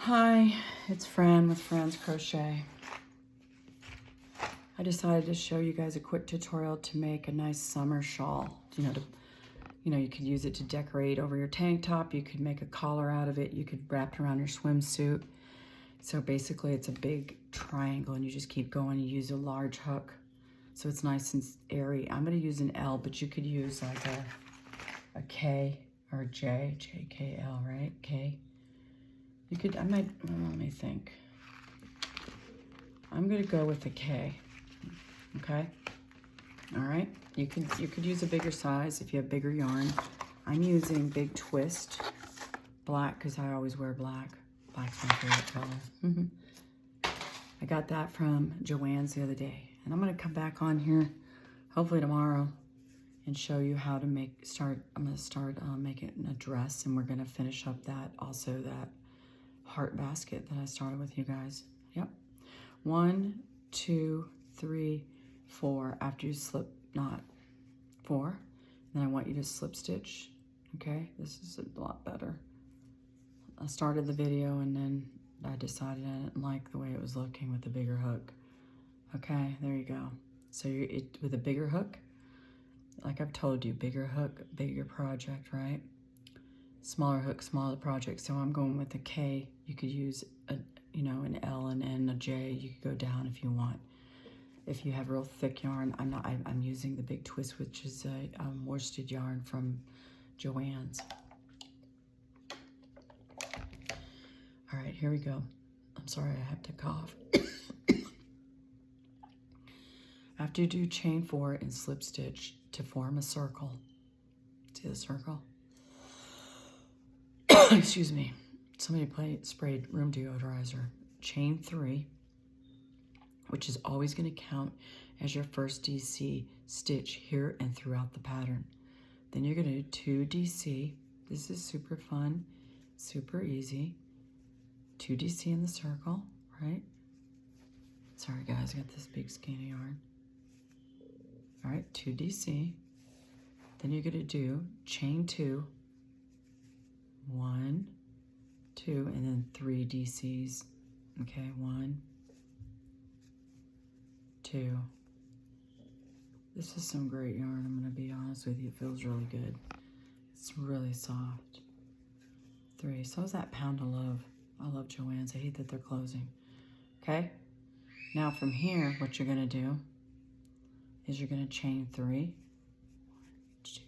Hi, it's Fran with Fran's Crochet. I decided to show you guys a quick tutorial to make a nice summer shawl. You could use it to decorate over your tank top. You could make a collar out of it. You could wrap it around your swimsuit. So basically it's a big triangle and you just keep going. You use a large hook. So it's nice and airy. I'm gonna use an L, but you could use like a K or a J, J-K-L, right? K. You could, let me think. I'm gonna go with a K, okay? All right, you could use a bigger size if you have bigger yarn. I'm using Big Twist black because I always wear black. Black's my favorite color. I got that from Joann's the other day. And I'm gonna come back on here, hopefully tomorrow, and show you how to I'm gonna start making a dress, and we're gonna finish up that heart basket that I started with you guys. Yep. 1, 2, 3, 4. After you slip knot 4, then I want you to slip stitch. Okay, this is a lot better. I started the video and then I decided I didn't like the way it was looking with the bigger hook. Okay, there you go. So with a bigger hook, like I've told you, bigger hook, bigger project, right? Smaller hook, smaller project. So I'm going with a K. You could use an L, and N, a J. You could go down if you want. If you have real thick yarn, I'm using the Big Twist, which is a worsted yarn from Joann's. All right, here we go. I'm sorry, I have to cough. After you do chain 4 and slip stitch to form a circle, see the circle? Excuse me. Somebody sprayed room deodorizer. Chain 3, which is always going to count as your first DC stitch here and throughout the pattern. Then you're going to do 2 DC. This is super fun, super easy. 2 DC in the circle, right? Sorry guys, I got this big skein of yarn. All right, 2 DC. Then you're going to do chain 2, 1, 2, and then 3 DCs. Okay, 1, 2. This is some great yarn, I'm going to be honest with you. It feels really good. It's really soft. 3. So is that Pound of Love. I love Joann's. I hate that they're closing. Okay? Now from here, what you're going to do is you're going to chain 3, 1, 2,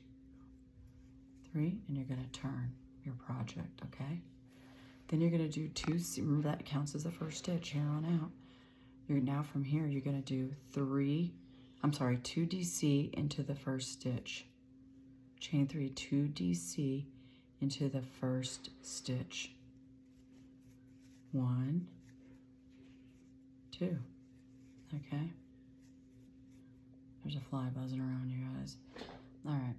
3, and you're going to turn your project, okay? Then you're going to do 2, remember that counts as the first stitch here on out. Now from here, you're going to do 2 DC into the first stitch. Chain 3, 2 DC into the first stitch. 1, 2, okay? There's a fly buzzing around you guys. All right.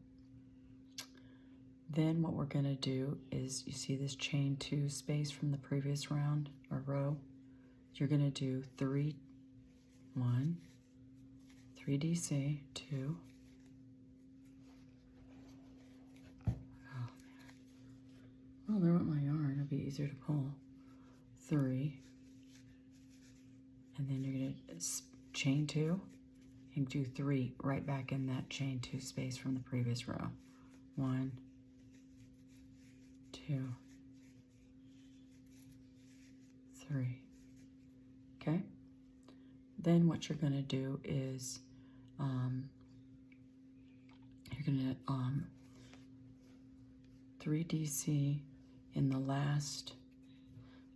Then what we're gonna do is, you see this chain 2 space from the previous round or row? You're gonna do 3, 1, 3 DC, 2. Oh man. Oh, there went my yarn. It'll be easier to pull. 3. And then you're gonna chain 2 and do 3 right back in that chain 2 space from the previous row. 1, 2, 3. Okay? Then what you're going to do is you're going to 3 DC in the last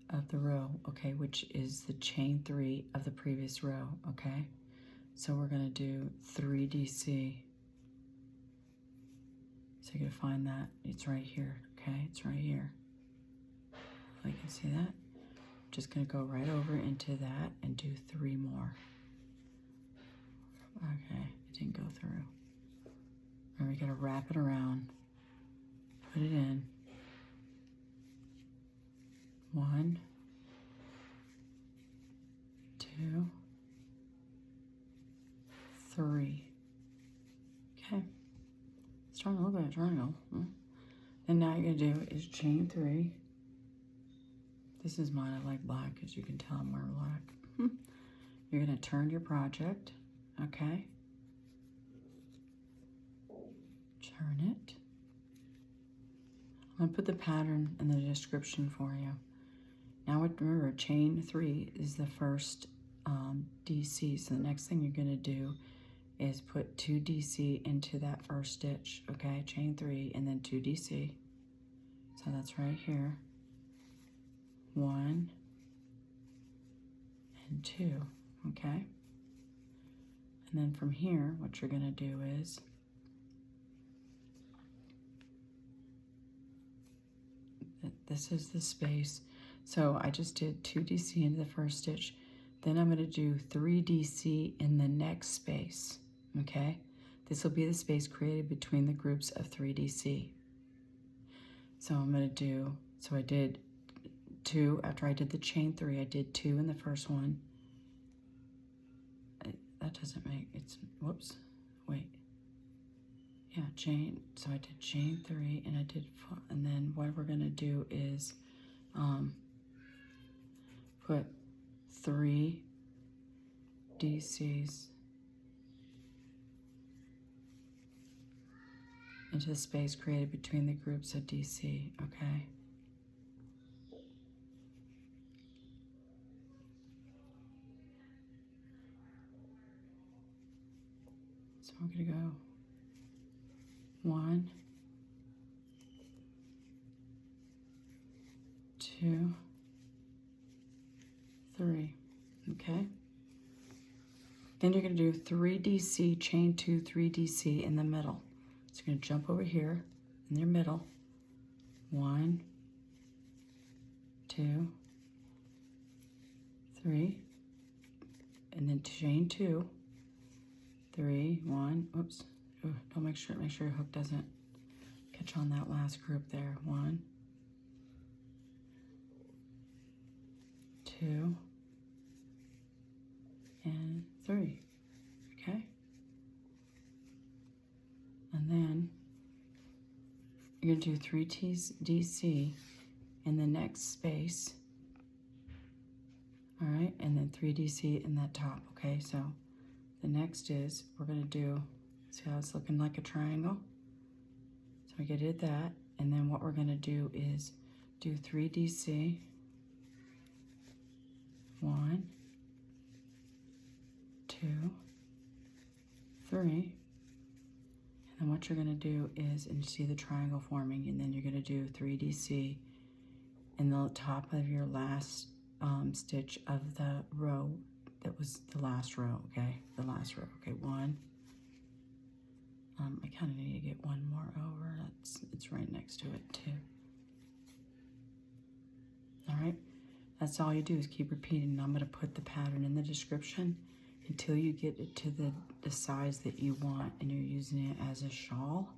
of the row, okay, which is the chain 3 of the previous row, okay? So we're going to do 3 DC. So you're going to find that. It's right here, okay? It's right here. You can see that? Just going to go right over into that and do 3 more. Okay, it didn't go through. And we got to wrap it around. Put it in. 1, 2, 3. Okay. It's starting to look like a triangle. And now you're going to do is chain 3, This is mine. I like black, as you can tell I'm wearing black. You're going to turn your project, okay? Turn it. I'm going to put the pattern in the description for you. Now remember, chain 3 is the first DC. So the next thing you're going to do is put 2 DC into that first stitch, okay? Chain 3 and then 2 DC. So that's right here. 1 and 2, okay? And then from here, what you're gonna do is this is the space. So I just did 2 DC into the first stitch. Then I'm gonna do 3 DC in the next space, okay? This will be the space created between the groups of 3 DC. So I'm gonna do, so I did 2, after I did the chain 3, I did 2 in the first one. That doesn't make, it's, whoops, wait. Yeah, chain, so I did chain 3 and I did 4, and then what we're gonna do is put 3 DCs into the space created between the groups of DC, okay? So we're gonna go 1, 2, 3, okay? Then you're gonna do 3 DC, chain 2, 3 DC in the middle. So you're gonna jump over here in your middle. 1, 2, 3, and then chain 2, 3, 1, oops, ooh, don't make sure your hook doesn't catch on that last group there. 1, 2, and 3, okay? And then you're gonna do 3 DC in the next space, all right? And then 3 DC in that top, okay? So the next is, we're gonna do, see how it's looking like a triangle? So we did that, and then what we're gonna do is do 3 DC, 1, 2, 3, and then what you're gonna do is, and you see the triangle forming, and then you're gonna do 3 DC in the top of your last stitch of the row that was the last row, okay? The last row, okay, 1. I kind of need to get one more over. It's right next to it too. All right, that's all you do is keep repeating. And I'm gonna put the pattern in the description until you get it to the size that you want, and you're using it as a shawl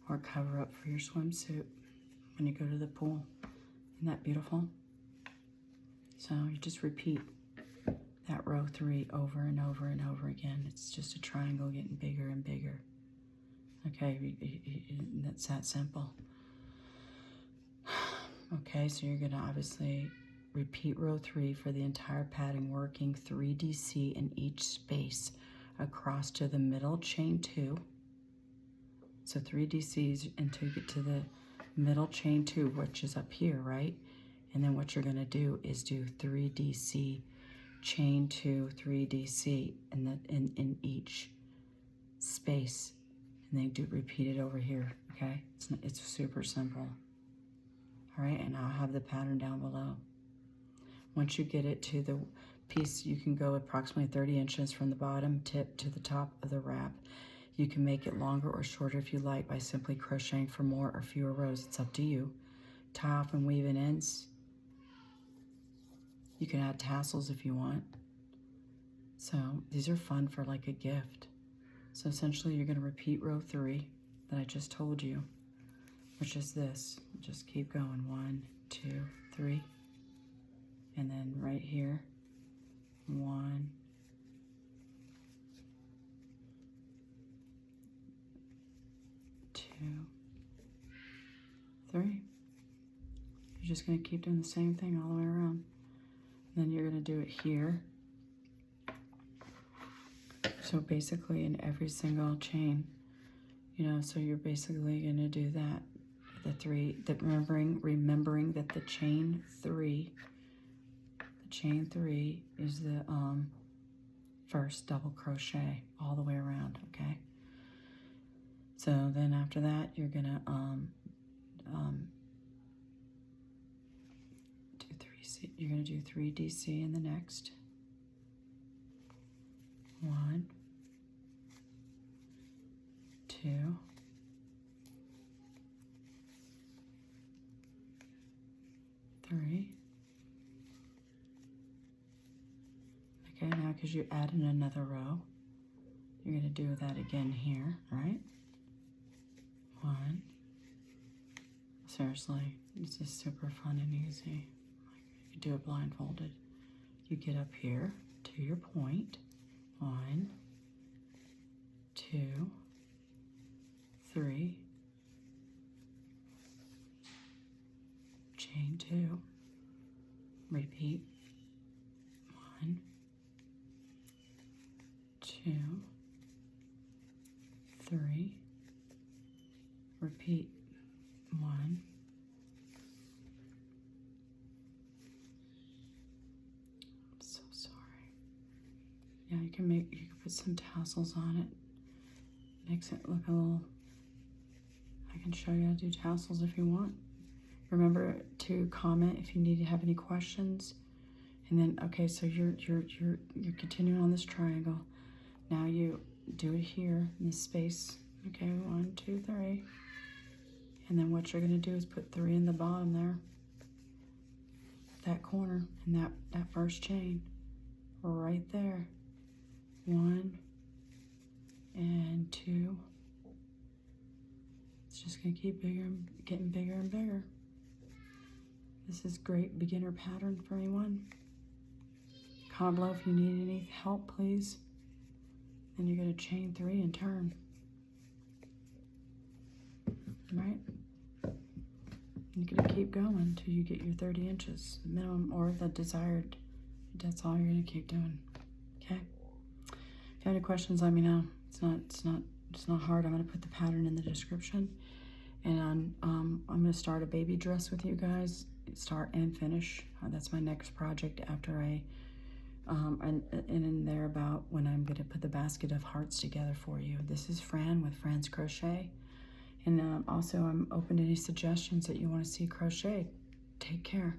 or cover up for your swimsuit when you go to the pool. Isn't that beautiful? So you just repeat that row 3 over and over and over again. It's just a triangle getting bigger and bigger. Okay, that's that simple. Okay, so you're gonna obviously repeat row 3 for the entire pattern, working 3 DC in each space across to the middle chain 2. So 3 DCs until you get to the middle chain 2, which is up here, right? And then what you're gonna do is do 3 DC, chain 2, 3 DC in each space, and then do repeat it over here, okay? It's super simple. All right, and I'll have the pattern down below. Once you get it to the piece, you can go approximately 30 inches from the bottom tip to the top of the wrap. You can make it longer or shorter if you like by simply crocheting for more or fewer rows. It's up to you. Tie off and weave in ends. You can add tassels if you want. So these are fun for like a gift. So essentially you're gonna repeat row 3 that I just told you, which is this. Just keep going, 1, 2, 3. And then right here, 1, 2, 3. You're just going to keep doing the same thing all the way around. Then you're going to do it here. So basically in every single chain, you know, so you're basically going to do that. The three, remembering that the chain three is the first double crochet all the way around, okay? So then after that, you're gonna do 3 DC in the next. 1, 2, 3. Okay, now because you added another row, you're going to do that again here, right? 1. Seriously, this is super fun and easy. You do it blindfolded. You get up here to your point. 1, 2, 3. Chain 2. Repeat. 1, 2, 3. Repeat. 1. I'm so sorry. Yeah, you can put some tassels on it. Makes it look a little. I can show you how to do tassels if you want. Remember to comment if you need to have any questions. And then, okay, so you're continuing on this triangle. Now you do it here in this space. Okay, 1, 2, 3. And then what you're gonna do is put 3 in the bottom there. That corner in that first chain. Right there. 1 and 2. It's just gonna keep getting bigger and bigger. This is great beginner pattern for anyone. Comment below if you need any help, please. Then you're going to chain 3 and turn. Right? You're going to keep going until you get your 30 inches minimum or the desired. That's all you're going to keep doing. Okay? If you have any questions, let me know. It's not hard. I'm going to put the pattern in the description. And I'm going to start a baby dress with you guys. Start and finish. That's my next project after and in there about when I'm going to put the basket of hearts together for you. This is Fran with Fran's Crochet. And also I'm open to any suggestions that you want to see crochet. Take care.